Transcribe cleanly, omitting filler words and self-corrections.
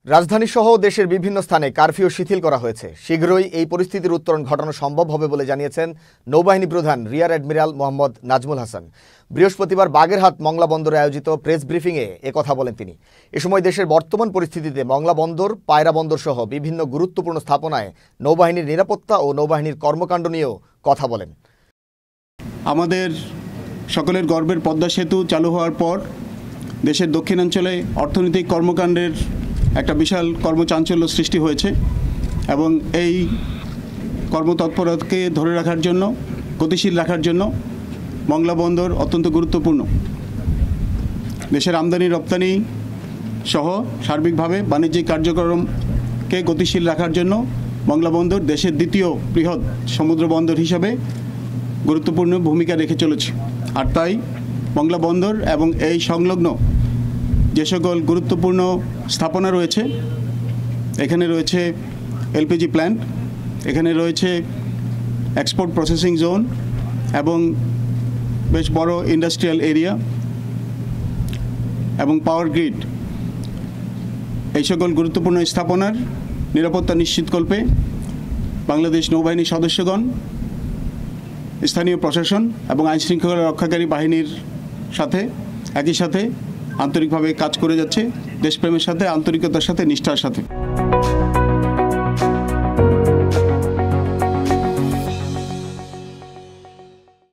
রাজধানীসহ দেশের বিভিন্ন স্থানে কারফিউ শিথিল করা হয়েছে। শীঘ্রই এই পরিস্থিতির উত্তরণ ঘটানো সম্ভব হবে বলে জানিয়েছেন নৌবাহিনী প্রধান রিয়ার অ্যাডমিরাল মোহাম্মদ নাজমুল হাসান। বৃহস্পতিবার বাগেরহাট মংলা বন্দরে আয়োজিত প্রেস ব্রিফিংয়ে একথা বলেন তিনি। এ সময় দেশের বর্তমান পরিস্থিতিতে মংলা বন্দর, পায়রা বন্দর সহ বিভিন্ন গুরুত্বপূর্ণ স্থাপনায় নৌবাহিনীর নিরাপত্তা ও নৌবাহিনীর কর্মকাণ্ড নিয়েও কথা বলেন। আমাদের সকলের গর্বের পদ্মা সেতু চালু হওয়ার পর দেশের দক্ষিণাঞ্চলে অর্থনৈতিক কর্মকাণ্ডের একটা বিশাল কর্মচাঞ্চল্য সৃষ্টি হয়েছে এবং এই কর্মতৎপরতাকে ধরে রাখার জন্য, গতিশীল রাখার জন্য মংলা বন্দর অত্যন্ত গুরুত্বপূর্ণ। দেশের আমদানি রপ্তানি সহ সার্বিকভাবে বাণিজ্যিক কার্যক্রমকে গতিশীল রাখার জন্য মংলা বন্দর দেশের দ্বিতীয় বৃহৎ সমুদ্র বন্দর হিসাবে গুরুত্বপূর্ণ ভূমিকা রেখে চলেছে। আর তাই মংলা বন্দর এবং এই সংলগ্ন যে সকল গুরুত্বপূর্ণ স্থাপনা রয়েছে, এখানে রয়েছে এলপিজি প্ল্যান্ট, এখানে রয়েছে এক্সপোর্ট প্রসেসিং জোন এবং বেশ বড় ইন্ডাস্ট্রিয়াল এরিয়া এবং পাওয়ার গ্রিড, এই সকল গুরুত্বপূর্ণ স্থাপনার নিরাপত্তা নিশ্চিতকল্পে বাংলাদেশ নৌবাহিনীর সদস্যগণ, স্থানীয় প্রশাসন এবং আইনশৃঙ্খলা রক্ষাকারী বাহিনীর সাথে একই সাথে আন্তরিকভাবে কাজ করে যাচ্ছে, দেশপ্রেমের সাথে, আন্তরিকতার সাথে, নিষ্ঠার সাথে।